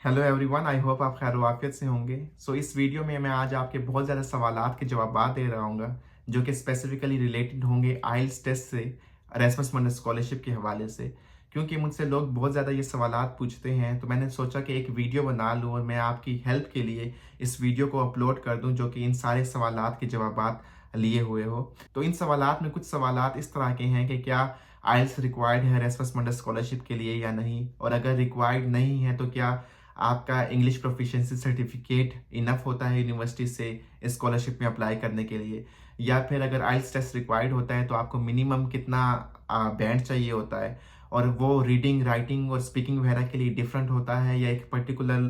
Hello everyone, I hope आप खैर वाफियत से होंगे। इस वीडियो में मैं आज आपके बहुत ज़्यादा सवालात के जवाब दे रहा हूँ जो कि स्पेसिफिकली रिलेटेड होंगे आइल्स टेस्ट से, एरास्मस मंडल स्कॉलरशिप के हवाले से। क्योंकि मुझसे लोग बहुत ज़्यादा ये सवालात पूछते हैं, तो मैंने सोचा कि एक वीडियो बना लूँ और मैं आपकी हेल्प के लिए इस वीडियो को अपलोड कर दूँ जो कि इन सारे सवालात के जवाब लिए हुए हो। तो इन सवालात में कुछ सवालात इस तरह के हैं कि क्या आइल्स रिक्वायर्ड है एरास्मस मंडल स्कॉलरशिप के लिए या नहीं, और अगर रिक्वायर्ड नहीं है तो क्या आपका इंग्लिश प्रोफिशिएंसी सर्टिफिकेट इनफ होता है यूनिवर्सिटी से स्कॉलरशिप में अप्लाई करने के लिए, या फिर अगर आइल्स टेस्ट रिक्वायर्ड होता है तो आपको मिनिमम कितना बैंड चाहिए होता है, और वो रीडिंग राइटिंग और स्पीकिंग वगैरह के लिए डिफरेंट होता है या एक पर्टिकुलर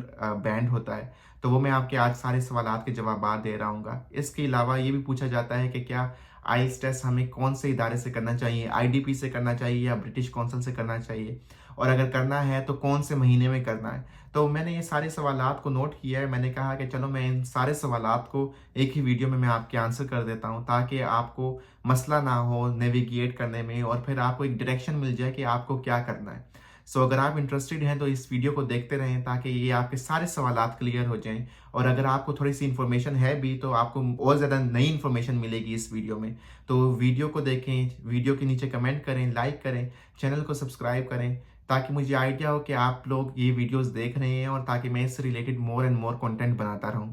बैंड होता है। तो वो मैं आपके आज सारे सवालात के जवाब दे रहा हूँ। इसके अलावा ये भी पूछा जाता है कि क्या आइल्स टेस्ट हमें कौन से इदारे से करना चाहिए, आईडीपी से करना चाहिए या ब्रिटिश काउंसिल से करना चाहिए, और अगर करना है तो कौन से महीने में करना है। तो मैंने ये सारे सवालात को नोट किया है। मैंने कहा कि चलो मैं इन सारे सवालात को एक ही वीडियो में मैं आपके आंसर कर देता हूँ, ताकि आपको मसला ना हो नेविगेट करने में, और फिर आपको एक डायरेक्शन मिल जाए कि आपको क्या करना है। अगर आप इंटरेस्टेड हैं तो इस वीडियो को देखते रहें ताकि ये आपके सारे सवालात क्लियर हो जाएं। और अगर आपको थोड़ी सी इन्फॉर्मेशन है भी तो आपको और ज़्यादा नई इन्फॉर्मेशन मिलेगी इस वीडियो में। तो वीडियो को देखें, वीडियो के नीचे कमेंट करें, लाइक करें, चैनल को सब्सक्राइब करें, ताकि मुझे आइडिया हो कि आप लोग ये वीडियोस देख रहे हैं, और ताकि मैं इससे related more and more content बनाता रहूं।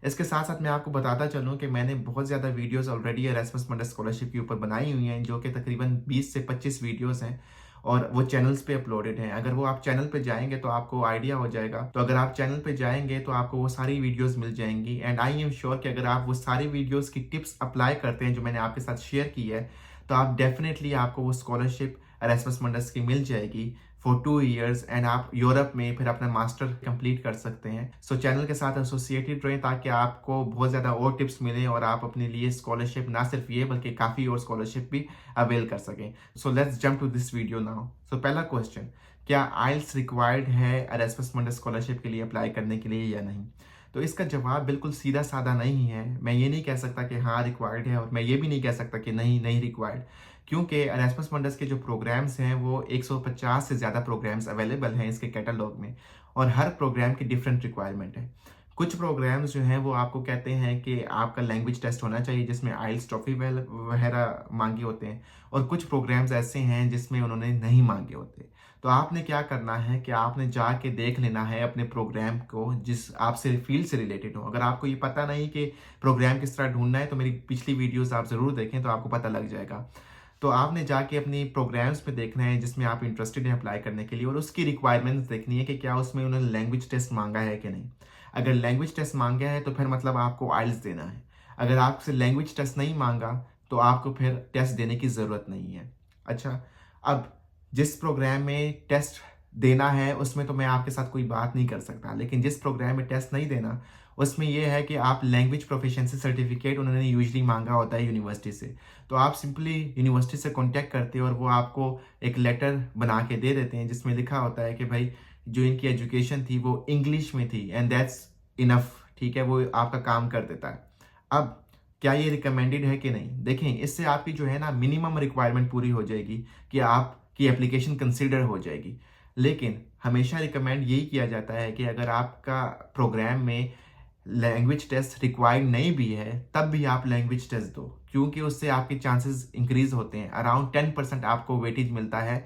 इसके साथ साथ मैं आपको बताता चलूं कि मैंने बहुत ज़्यादा videos already Erasmus Mundus scholarship के ऊपर बनाई हुई हैं, जो कि तकरीबन 20 से 25 वीडियोस हैं, और वो चैनल्स पे अपलोडेड हैं। अगर वो आप चैनल पे जाएंगे तो आपको आइडिया हो जाएगा। तो अगर आप चैनल पे जाएंगे तो आपको वो सारी वीडियोस मिल जाएंगी, एंड आई एम श्योर कि अगर आप वो सारी वीडियोस की टिप्स अप्लाई करते हैं जो मैंने आपके साथ शेयर की है, तो आप डेफिनेटली आपको वो स्कॉलरशिप एरास्मस मंडल की मिल जाएगी फॉर 2 ईयर्स, एंड आप यूरोप में फिर अपना मास्टर कंप्लीट कर सकते हैं। चैनल के साथ एसोसिएटेड रहें ताकि आपको बहुत ज़्यादा और टिप्स मिलें और आप अपने लिए स्कॉलरशिप ना सिर्फ ये बल्कि काफ़ी और स्कॉलरशिप भी अवेल कर सकें। Let's jump to this video now. पहला क्वेश्चन, क्या आइल्स रिक्वायर्ड है एरास्मस मंडल स्कॉलरशिप के लिए अप्लाई करने के लिए या नहीं? तो इसका जवाब बिल्कुल सीधा साधा नहीं है। मैं ये नहीं कह सकता कि हाँ रिक्वायर्ड है, और मैं ये भी नहीं कह सकता कि नहीं नहीं रिक्वायर्ड, क्योंकि एरास्मस मंडल के जो प्रोग्राम्स हैं वो 150 से ज़्यादा प्रोग्राम्स अवेलेबल हैं इसके कैटलॉग में, और हर प्रोग्राम की डिफरेंट रिक्वायरमेंट है। कुछ प्रोग्राम्स जो हैं वो आपको कहते हैं कि आपका लैंग्वेज टेस्ट होना चाहिए जिसमें आइल्स ट्रॉफी वगैरह मांगे होते हैं, और कुछ प्रोग्राम्स ऐसे हैं जिसमें उन्होंने नहीं मांगे होते। तो आपने क्या करना है कि आपने जाके देख लेना है अपने प्रोग्राम को जिस आपसे फील्ड से रिलेटेड हो। अगर आपको ये पता नहीं कि प्रोग्राम किस तरह ढूंढना है तो मेरी पिछली वीडियोस आप ज़रूर देखें, तो आपको पता लग जाएगा। तो आपने जाके अपनी प्रोग्राम्स पे देखना है जिसमें आप इंटरेस्टेड हैं अप्लाई करने के लिए, और उसकी रिक्वायरमेंट्स देखनी है कि क्या उसमें उन्होंने लैंग्वेज टेस्ट मांगा है कि नहीं। अगर लैंग्वेज टेस्ट मांगा है तो फिर मतलब आपको आइल्स देना है। अगर आपसे लैंग्वेज टेस्ट नहीं मांगा तो आपको फिर टेस्ट देने की ज़रूरत नहीं है। अच्छा, अब जिस प्रोग्राम में टेस्ट देना है उसमें तो मैं आपके साथ कोई बात नहीं कर सकता, लेकिन जिस प्रोग्राम में टेस्ट नहीं देना उसमें यह है कि आप लैंग्वेज प्रोफिशिएंसी सर्टिफिकेट उन्होंने यूजुअली मांगा होता है यूनिवर्सिटी से। तो आप सिंपली यूनिवर्सिटी से कांटेक्ट करते हो और वो आपको एक लेटर बना के दे देते हैं जिसमें लिखा होता है कि भाई जो इनकी एजुकेशन थी वो इंग्लिश में थी, एंड दैट्स इनफ। ठीक है, वो आपका काम कर देता है। अब क्या ये रिकमेंडेड है कि नहीं, देखें इससे आपकी जो है ना मिनिमम रिक्वायरमेंट पूरी हो जाएगी कि आपकी एप्लीकेशन कंसिडर हो जाएगी। लेकिन हमेशा रिकमेंड यही किया जाता है कि अगर आपका प्रोग्राम में लैंग्वेज टेस्ट रिक्वायर्ड नहीं भी है तब भी आप लैंग्वेज टेस्ट दो, क्योंकि उससे आपके चांसेस इंक्रीज होते हैं। अराउंड 10% आपको वेटेज मिलता है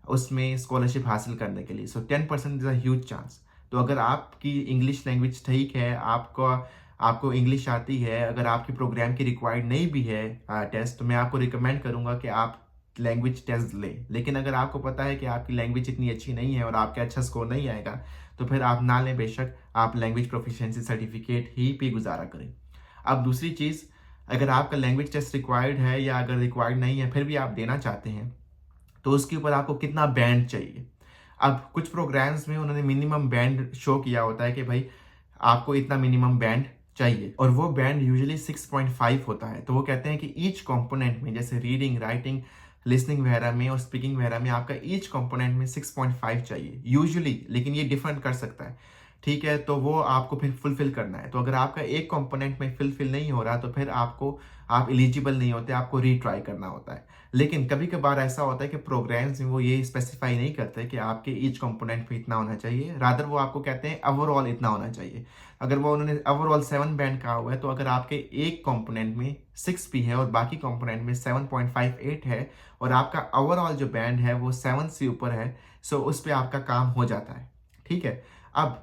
उसमें स्कॉलरशिप हासिल करने के लिए। 10% इज़ अ ह्यूज चांस। तो अगर आपकी इंग्लिश लैंग्वेज ठीक है, आपको इंग्लिश आती है, अगर आपकी प्रोग्राम की रिक्वायर्ड नहीं भी है टेस्ट, तो मैं आपको रिकमेंड करूंगा कि आप लैंग्वेज टेस्ट लें। लेकिन अगर आपको पता है कि आपकी लैंग्वेज इतनी अच्छी नहीं है और आपका अच्छा स्कोर नहीं आएगा तो फिर आप ना लें, बेशक आप लैंग्वेज प्रोफिशिएंसी सर्टिफिकेट ही पे गुजारा करें। अब दूसरी चीज़, अगर आपका लैंग्वेज टेस्ट रिक्वायर्ड है या अगर रिक्वायर्ड नहीं है फिर भी आप देना चाहते हैं, तो उसके ऊपर आपको कितना बैंड चाहिए। अब कुछ प्रोग्राम्स में उन्होंने मिनिमम बैंड शो किया होता है कि भाई आपको इतना मिनिमम बैंड चाहिए, और वो बैंड यूजुअली 6.5 होता है। तो वो कहते हैं कि ईच कंपोनेंट में, जैसे रीडिंग राइटिंग लिसनिंग वगैरह में और स्पीकिंग वगैरह में, आपका ईच कंपोनेंट में 6.5 चाहिए यूजुअली, लेकिन ये डिफरेंट कर सकता है। ठीक है, तो वो आपको फिर फुलफिल करना है। तो अगर आपका एक कंपोनेंट में फुलफिल नहीं हो रहा तो फिर आप एलिजिबल नहीं होते, आपको रीट्राई करना होता है। लेकिन कभी कभार ऐसा होता है कि प्रोग्राम्स में वो ये स्पेसिफाई नहीं करते कि आपके ईच कंपोनेंट में इतना होना चाहिए, रादर वो आपको कहते हैं ओवरऑल इतना होना चाहिए। अगर वो उन्होंने ओवरऑल 7 बैंड कहा हुआ है, तो अगर आपके एक कंपोनेंट में 6 भी है और बाकी कंपोनेंट में 7.58 है और आपका ओवरऑल जो बैंड है वो 7 से ऊपर है, सो उस पर आपका काम हो जाता है। ठीक है, अब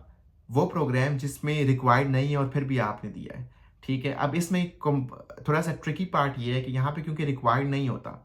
वो प्रोग्राम जिसमें रिक्वायर्ड नहीं है और फिर भी आपने दिया है, ठीक है, अब इसमें थोड़ा सा ट्रिकी पार्ट ये है कि यहाँ पे क्योंकि रिक्वायर्ड नहीं होता,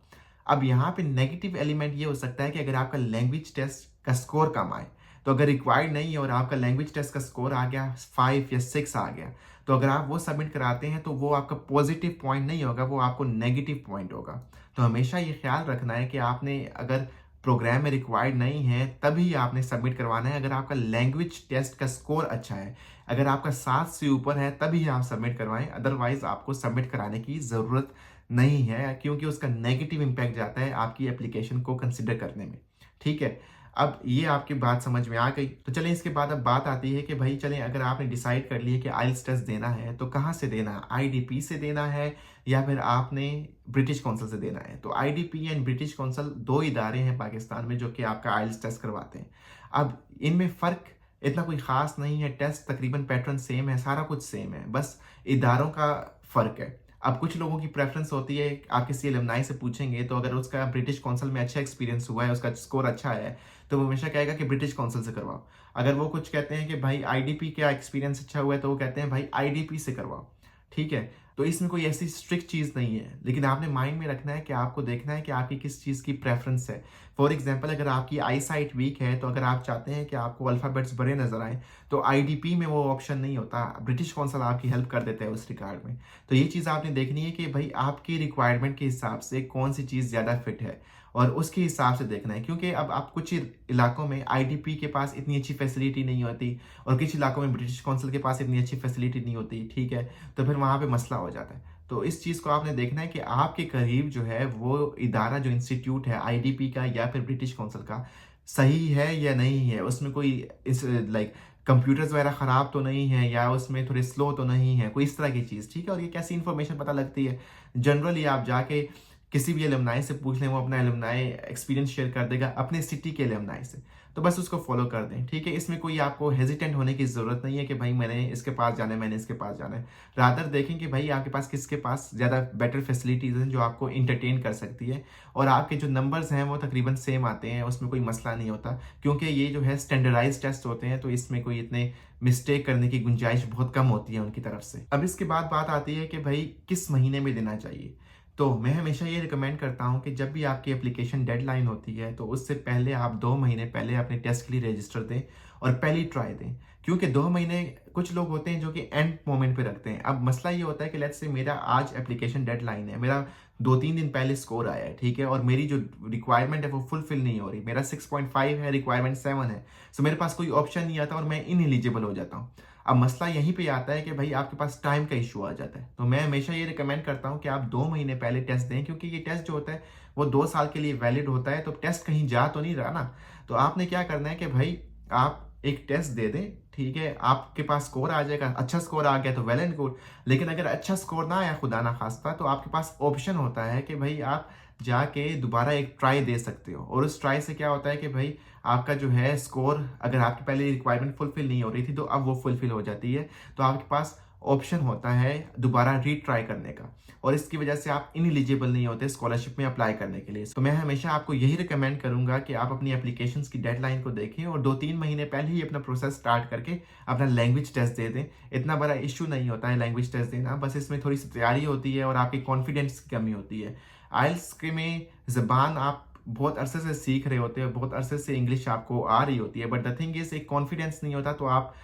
अब यहाँ पे नेगेटिव एलिमेंट ये हो सकता है कि अगर आपका लैंग्वेज टेस्ट का स्कोर कम आए, तो अगर रिक्वायर्ड नहीं है और आपका लैंग्वेज टेस्ट का स्कोर आ गया 5 या 6 आ गया, तो अगर आप वो सबमिट कराते हैं तो वो आपका पॉजिटिव पॉइंट नहीं होगा, वो आपको नेगेटिव पॉइंट होगा। तो हमेशा ये ख्याल रखना है कि आपने अगर प्रोग्राम में रिक्वायर्ड नहीं है तभी आपने सबमिट करवाना है। अगर आपका लैंग्वेज टेस्ट का स्कोर अच्छा है, अगर आपका 7 से ऊपर है, तभी आप सबमिट करवाएं, अदरवाइज आपको सबमिट कराने की ज़रूरत नहीं है, क्योंकि उसका नेगेटिव इम्पैक्ट जाता है आपकी एप्लीकेशन को कंसिडर करने में। ठीक है, अब ये आपकी बात समझ में आ गई। तो चलें, इसके बाद अब बात आती है कि भाई चलें, अगर आपने डिसाइड कर लिया कि आइल्स टेस्ट देना है तो कहाँ से देना है, आईडीपी से देना है या फिर आपने ब्रिटिश काउंसिल से देना है। तो आईडीपी एंड ब्रिटिश काउंसिल 2 इदारे हैं पाकिस्तान में जो कि आपका आइल्स टेस्ट करवाते हैं। अब इनमें फ़र्क इतना कोई ख़ास नहीं है, टेस्ट तकरीबन पैटर्न सेम है, सारा कुछ सेम है, बस इदारों का फ़र्क है। अब कुछ लोगों की प्रेफरेंस होती है, आप किसी एलुमनाई से पूछेंगे तो अगर उसका ब्रिटिश काउंसिल में अच्छा एक्सपीरियंस हुआ है, उसका स्कोर अच्छा है, तो वो हमेशा कहेगा कि ब्रिटिश काउंसिल से करवाओ। अगर वो कुछ कहते हैं कि भाई आईडीपी का एक्सपीरियंस अच्छा हुआ है, तो वो कहते हैं भाई आईडीपी से करवाओ। ठीक है, तो इसमें कोई ऐसी स्ट्रिक्ट चीज़ नहीं है, लेकिन आपने माइंड में रखना है कि आपको देखना है कि आपकी किस चीज़ की प्रेफरेंस है। फॉर एग्जाम्पल, अगर आपकी आई साइट वीक है, तो अगर आप चाहते हैं कि आपको अल्फ़ाबेट्स बड़े नजर आए, तो आईडीपी में वो ऑप्शन नहीं होता, ब्रिटिश काउंसिल आपकी हेल्प कर देता है उस रिगार्ड में। तो ये चीज़ आपने देखनी है कि भाई आपकी रिक्वायरमेंट के हिसाब से कौन सी चीज़ ज़्यादा फिट है, और उसके हिसाब से देखना है। क्योंकि अब आप कुछ इलाकों में आईडीपी के पास इतनी अच्छी फैसिलिटी नहीं होती और कुछ इलाकों में ब्रिटिश काउंसिल के पास इतनी अच्छी फैसिलिटी नहीं होती। ठीक है, तो फिर वहाँ पे मसला हो जाता है। तो इस चीज़ को आपने देखना है कि आपके करीब जो है वो इदारा, जो इंस्टीट्यूट है आईडीपी का या फिर ब्रिटिश काउंसिल का, सही है या नहीं है, उसमें कोई इस लाइक कंप्यूटर्स वगैरह ख़राब तो नहीं है या उसमें थोड़े स्लो तो नहीं है, कोई इस तरह की चीज़। ठीक है, और ये कैसी इन्फॉर्मेशन पता लगती है, जनरली आप जाके किसी भी एलुमनाई से पूछ लें, वो अपना एलुमनाई एक्सपीरियंस शेयर कर देगा अपने सिटी के एलुमनाई से, तो बस उसको फॉलो कर दें। ठीक है, इसमें कोई आपको हेजिटेंट होने की ज़रूरत नहीं है कि भाई मैंने इसके पास जाना है, मैंने इसके पास जाना है। रादर देखें कि भाई आपके पास किसके पास ज़्यादा बेटर फैसिलिटीज़ हैं जो आपको इंटरटेन कर सकती है, और आपके जो नंबर्स हैं वो तकरीबन सेम आते हैं, उसमें कोई मसला नहीं होता, क्योंकि ये जो है स्टैंडर्डाइज टेस्ट होते हैं, तो इसमें कोई इतने मिस्टेक करने की गुंजाइश बहुत कम होती है उनकी तरफ से। अब इसके बाद बात आती है कि भाई किस महीने में देना चाहिए। तो मैं हमेशा ये रिकमेंड करता हूँ कि जब भी आपकी एप्लीकेशन डेडलाइन होती है, तो उससे पहले आप 2 महीने पहले अपने टेस्ट के लिए रजिस्टर दें और पहली ट्राई दें। क्योंकि 2 महीने कुछ लोग होते हैं जो कि एंड मोमेंट पे रखते हैं। अब मसला ये होता है कि लेट्स से मेरा आज एप्लीकेशन डेडलाइन है, मेरा 2-3 दिन पहले स्कोर आया है, ठीक है, और मेरी जो रिक्वायरमेंट है वो फुलफिल नहीं हो रही, मेरा 6.5 है, रिक्वायरमेंट 7 है, सो मेरे पास कोई ऑप्शन नहीं आता और मैं इनएलिजिबल हो जाता हूँ। अब मसला यहीं पे आता है कि भाई आपके पास टाइम का इशू आ जाता है। तो मैं हमेशा ये रिकमेंड करता हूँ कि आप 2 महीने पहले टेस्ट दें, क्योंकि ये टेस्ट जो होता है वो 2 साल के लिए वैलिड होता है, तो टेस्ट कहीं जा तो नहीं रहा ना। तो आपने क्या करना है कि भाई आप एक टेस्ट दे दें, ठीक है, आपके पास स्कोर आ जाएगा, अच्छा स्कोर आ गया तो वेल एंड गुड। लेकिन अगर अच्छा स्कोर ना आया, खुदा ना खास्ता, तो आपके पास ऑप्शन होता है कि भाई आप जाके दोबारा एक ट्राई दे सकते हो, और उस ट्राई से क्या होता है कि भाई आपका जो है स्कोर, अगर आपकी पहले रिक्वायरमेंट फुलफिल नहीं हो रही थी तो अब वो फुलफिल हो जाती है, तो आपके पास ऑप्शन होता है दोबारा रीट्राई करने का, और इसकी वजह से आप इनएलिजिबल नहीं होते स्कॉलरशिप में अप्लाई करने के लिए। तो मैं हमेशा आपको यही रिकमेंड करूंगा कि आप अपनी एप्लीकेशंस की डेडलाइन को देखें और 2-3 महीने पहले ही अपना प्रोसेस स्टार्ट करके अपना लैंग्वेज टेस्ट दे दें। इतना बड़ा इशू नहीं होता है लैंग्वेज टेस्ट देना, बस इसमें थोड़ी सी तैयारी होती है और आपकी कॉन्फिडेंस की कमी होती है। आइल्स के में ज़बान आप बहुत अरसे से सीख रहे होते हैं, बहुत अरसे से इंग्लिश आपको आ रही होती है, बट द थिंग इज एक कॉन्फिडेंस नहीं होता, तो आप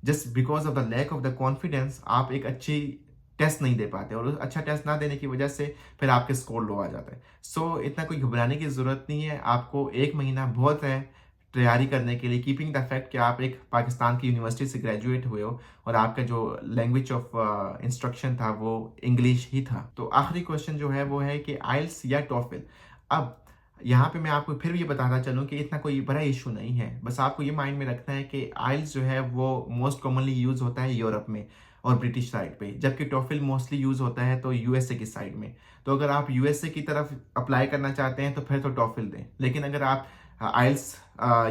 just because of the lack of the confidence आप एक अच्छी टेस्ट नहीं दे पाते, और अच्छा टेस्ट ना देने की वजह से फिर आपके स्कोर लो आ जाता है। सो इतना कोई घबराने की ज़रूरत नहीं है, आपको 1 महीना बहुत है तैयारी करने के लिए, कीपिंग द फैक्ट कि आप एक पाकिस्तान की यूनिवर्सिटी से ग्रेजुएट हुए हो और आपका जो लैंग्वेज ऑफ इंस्ट्रक्शन था वो इंग्लिश ही था। तो आखिरी क्वेश्चन जो है वो है कि आइल्स या टॉफिल। अब यहाँ पे मैं आपको फिर भी ये बताना चलूँ कि इतना कोई बड़ा इशू नहीं है। बस आपको ये माइंड में रखना है कि आइल्स जो है वो मोस्ट कॉमनली यूज़ होता है यूरोप में और ब्रिटिश साइड पे, जबकि टॉफिल मोस्टली यूज़ होता है तो यूएसए की साइड में। तो अगर आप यूएसए की तरफ अप्लाई करना चाहते हैं तो फिर तो टॉफिल दें, लेकिन अगर आप आइल्स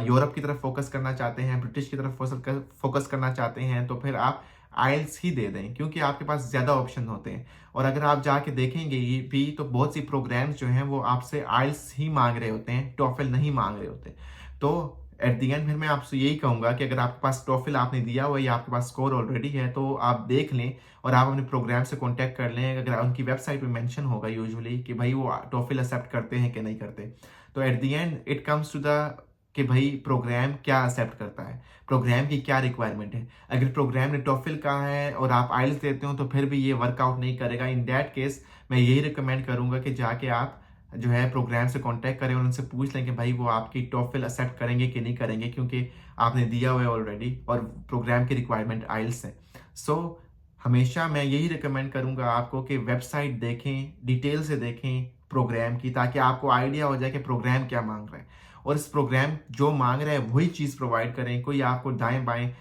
यूरोप की तरफ फोकस करना चाहते हैं, ब्रिटिश की तरफ फोकस करना चाहते हैं, तो फिर आप आइल्स ही दे दें, क्योंकि आपके पास ज़्यादा ऑप्शन होते हैं। और अगर आप जाके देखेंगे ये भी, तो बहुत सी प्रोग्राम्स जो हैं वो आपसे आइल्स ही मांग रहे होते हैं, टॉफिल नहीं मांग रहे होते। तो एट द एंड फिर मैं आपसे यही कहूँगा कि अगर आपके पास टॉफिल आपने दिया हुआ है या आपके पास स्कोर ऑलरेडी है, तो आप देख लें और आप अपने प्रोग्राम से कॉन्टैक्ट कर लें। अगर उनकी वेबसाइट पे मेंशन होगा यूजुअली कि भाई वो टॉफिल एक्सेप्ट करते हैं कि नहीं करते, तो at the end it comes to the कि भाई प्रोग्राम क्या एक्सेप्ट करता है, प्रोग्राम की क्या रिक्वायरमेंट है। अगर प्रोग्राम ने टॉफिल कहा है और आप आइल्स देते हो तो फिर भी ये वर्कआउट नहीं करेगा। इन दैट केस मैं यही रिकमेंड करूंगा कि जाके आप जो है प्रोग्राम से कांटेक्ट करें और उनसे पूछ लें कि भाई वो आपकी टॉफिल एक्सेप्ट करेंगे कि नहीं करेंगे, क्योंकि आपने दिया हुआ है ऑलरेडी और प्रोग्राम की रिक्वायरमेंट आइल्स है। सो हमेशा मैं यही रिकमेंड करूंगा आपको कि वेबसाइट देखें, डिटेल से देखें प्रोग्राम की, ताकि आपको आइडिया हो जाए कि प्रोग्राम क्या मांग रहा है और इस प्रोग्राम जो मांग रहा है वही चीज़ प्रोवाइड करें। कोई आपको दाएं बाएं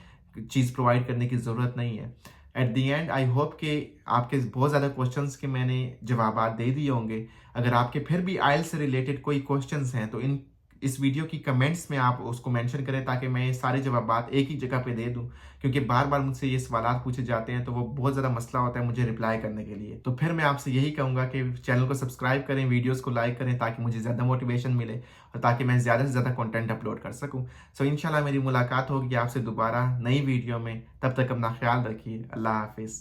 चीज़ प्रोवाइड करने की ज़रूरत नहीं है। Eight the and I hope कि आपके बहुत ज़्यादा क्वेश्चंस के मैंने जवाब दे दिए होंगे। अगर आपके फिर भी आइल से रिलेटेड कोई क्वेश्चंस हैं तो इस वीडियो की कमेंट्स में आप उसको मेंशन करें, ताकि मैं ये सारे जवाब एक ही जगह पे दे दूं, क्योंकि बार बार मुझसे ये सवाल पूछे जाते हैं तो वो बहुत ज़्यादा मसला होता है मुझे रिप्लाई करने के लिए। तो फिर मैं आपसे यही कहूँगा कि चैनल को सब्सक्राइब करें, वीडियोज़ को लाइक करें, ताकि मुझे ज़्यादा मोटिवेशन मिले और ताकि मैं ज़्यादा से ज़्यादा कंटेंट अपलोड कर सकूँ। सो इंशाल्लाह मेरी मुलाकात होगी आपसे दोबारा नई वीडियो में। तब तक अपना ख्याल रखिए। अल्लाह हाफिज़।